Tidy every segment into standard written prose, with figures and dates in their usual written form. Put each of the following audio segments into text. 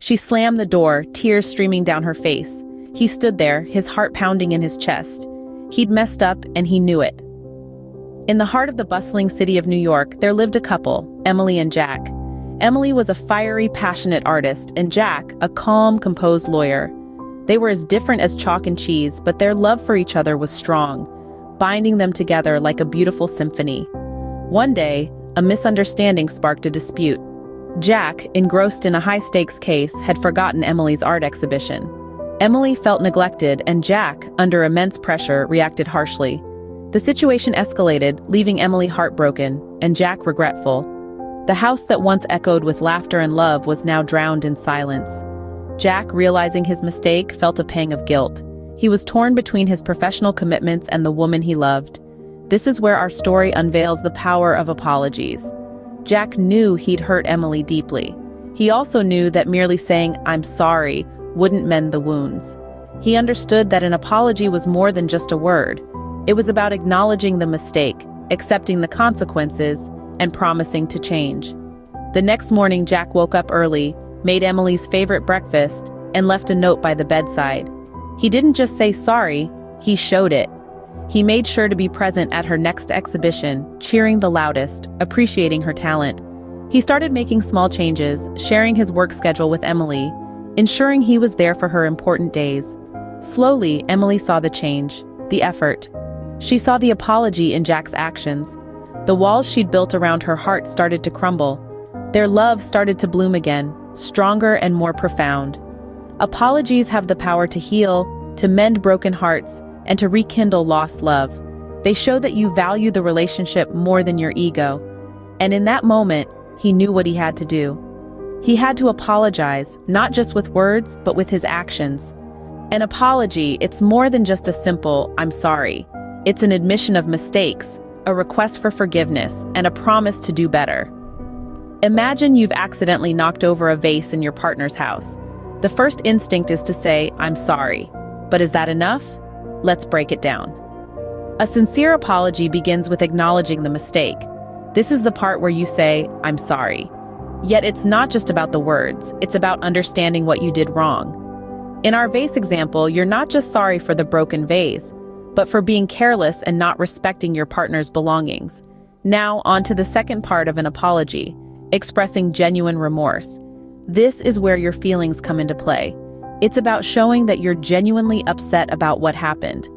She slammed the door, tears streaming down her face. He stood there, his heart pounding in his chest. He'd messed up, and he knew it. In the heart of the bustling city of New York, there lived a couple, Emily and Jack. Emily was a fiery, passionate artist, and Jack, a calm, composed lawyer. They were as different as chalk and cheese, but their love for each other was strong, binding them together like a beautiful symphony. One day, a misunderstanding sparked a dispute. Jack, engrossed in a high-stakes case, had forgotten Emily's art exhibition. Emily felt neglected, and Jack, under immense pressure, reacted harshly. The situation escalated, leaving Emily heartbroken, and Jack regretful. The house that once echoed with laughter and love was now drowned in silence. Jack, realizing his mistake, felt a pang of guilt. He was torn between his professional commitments and the woman he loved. This is where our story unveils the power of apologies. Jack knew he'd hurt Emily deeply. He also knew that merely saying, "I'm sorry," wouldn't mend the wounds. He understood that an apology was more than just a word. It was about acknowledging the mistake, accepting the consequences, and promising to change. The next morning, Jack woke up early, made Emily's favorite breakfast, and left a note by the bedside. He didn't just say sorry, he showed it. He made sure to be present at her next exhibition, cheering the loudest, appreciating her talent. He started making small changes, sharing his work schedule with Emily, ensuring he was there for her important days. Slowly, Emily saw the change, the effort. She saw the apology in Jack's actions. The walls she'd built around her heart started to crumble. Their love started to bloom again, stronger and more profound. Apologies have the power to heal, to mend broken hearts, and to rekindle lost love. They show that you value the relationship more than your ego. And in that moment, he knew what he had to do. He had to apologize, not just with words, but with his actions. An apology, it's more than just a simple, "I'm sorry." It's an admission of mistakes, a request for forgiveness, and a promise to do better. Imagine you've accidentally knocked over a vase in your partner's house. The first instinct is to say, "I'm sorry." But is that enough? Let's break it down. A sincere apology begins with acknowledging the mistake. This is the part where you say, "I'm sorry." Yet it's not just about the words, it's about understanding what you did wrong. In our vase example, you're not just sorry for the broken vase, but for being careless and not respecting your partner's belongings. Now, on to the second part of an apology, expressing genuine remorse. This is where your feelings come into play. It's about showing that you're genuinely upset about what happened.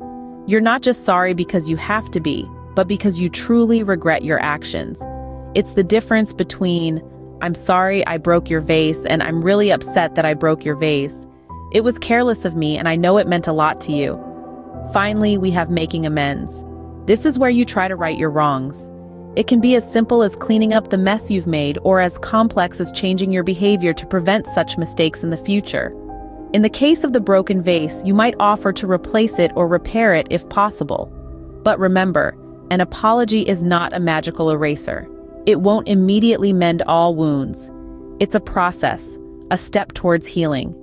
You're not just sorry because you have to be, but because you truly regret your actions. It's the difference between, "I'm sorry I broke your vase," and "I'm really upset that I broke your vase. It was careless of me and I know it meant a lot to you." Finally, we have making amends. This is where you try to right your wrongs. It can be as simple as cleaning up the mess you've made or as complex as changing your behavior to prevent such mistakes in the future. In the case of the broken vase, you might offer to replace it or repair it if possible. But remember, an apology is not a magical eraser. It won't immediately mend all wounds. It's a process, a step towards healing.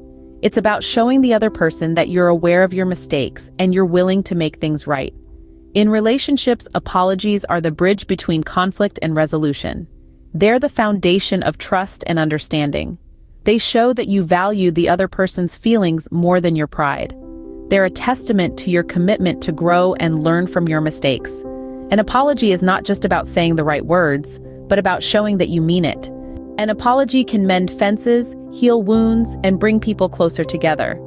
It's about showing the other person that you're aware of your mistakes and you're willing to make things right. In relationships, apologies are the bridge between conflict and resolution. They're the foundation of trust and understanding. They show that you value the other person's feelings more than your pride. They're a testament to your commitment to grow and learn from your mistakes. An apology is not just about saying the right words, but about showing that you mean it. An apology can mend fences, heal wounds, and bring people closer together.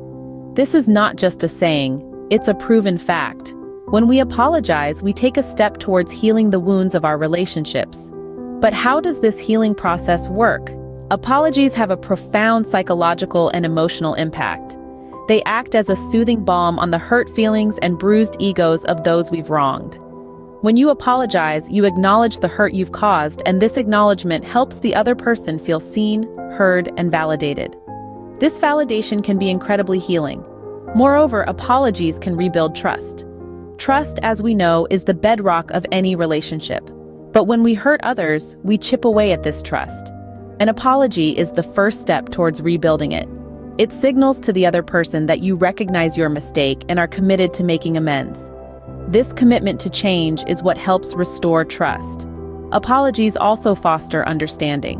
This is not just a saying, it's a proven fact. When we apologize, we take a step towards healing the wounds of our relationships. But how does this healing process work? Apologies have a profound psychological and emotional impact. They act as a soothing balm on the hurt feelings and bruised egos of those we've wronged. When you apologize, you acknowledge the hurt you've caused, and this acknowledgement helps the other person feel seen, heard, and validated. This validation can be incredibly healing. Moreover, apologies can rebuild trust. Trust, as we know, is the bedrock of any relationship. But when we hurt others, we chip away at this trust. An apology is the first step towards rebuilding it. It signals to the other person that you recognize your mistake and are committed to making amends. This commitment to change is what helps restore trust. Apologies also foster understanding.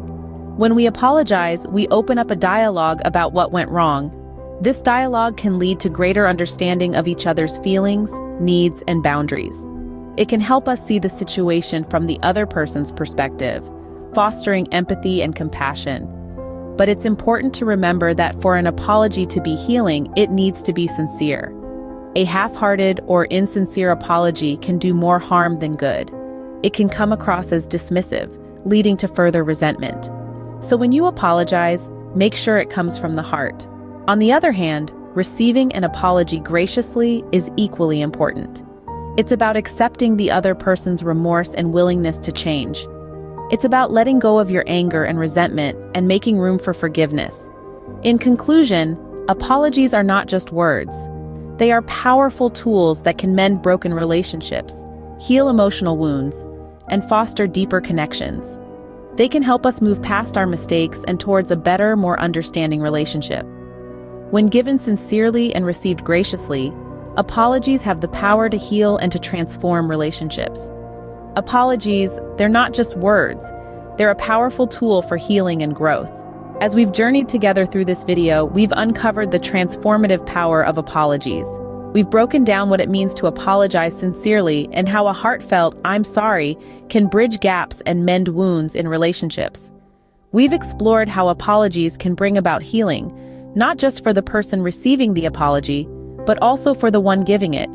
When we apologize, we open up a dialogue about what went wrong. This dialogue can lead to greater understanding of each other's feelings, needs, and boundaries. It can help us see the situation from the other person's perspective, fostering empathy and compassion. But it's important to remember that for an apology to be healing, it needs to be sincere. A half-hearted or insincere apology can do more harm than good. It can come across as dismissive, leading to further resentment. So when you apologize, make sure it comes from the heart. On the other hand, receiving an apology graciously is equally important. It's about accepting the other person's remorse and willingness to change. It's about letting go of your anger and resentment and making room for forgiveness. In conclusion, apologies are not just words. They are powerful tools that can mend broken relationships, heal emotional wounds, and foster deeper connections. They can help us move past our mistakes and towards a better, more understanding relationship. When given sincerely and received graciously, apologies have the power to heal and to transform relationships. Apologies, they're not just words. They're a powerful tool for healing and growth. As we've journeyed together through this video, we've uncovered the transformative power of apologies. We've broken down what it means to apologize sincerely and how a heartfelt "I'm sorry" can bridge gaps and mend wounds in relationships. We've explored how apologies can bring about healing, not just for the person receiving the apology, but also for the one giving it.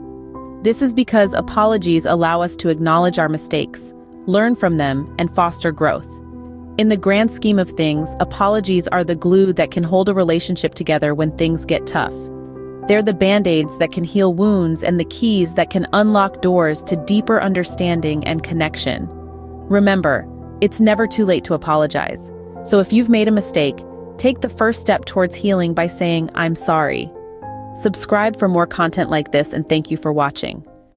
This is because apologies allow us to acknowledge our mistakes, learn from them, and foster growth. In the grand scheme of things, apologies are the glue that can hold a relationship together when things get tough. They're the band-aids that can heal wounds and the keys that can unlock doors to deeper understanding and connection. Remember, it's never too late to apologize. So if you've made a mistake, take the first step towards healing by saying, "I'm sorry." Subscribe for more content like this, and thank you for watching.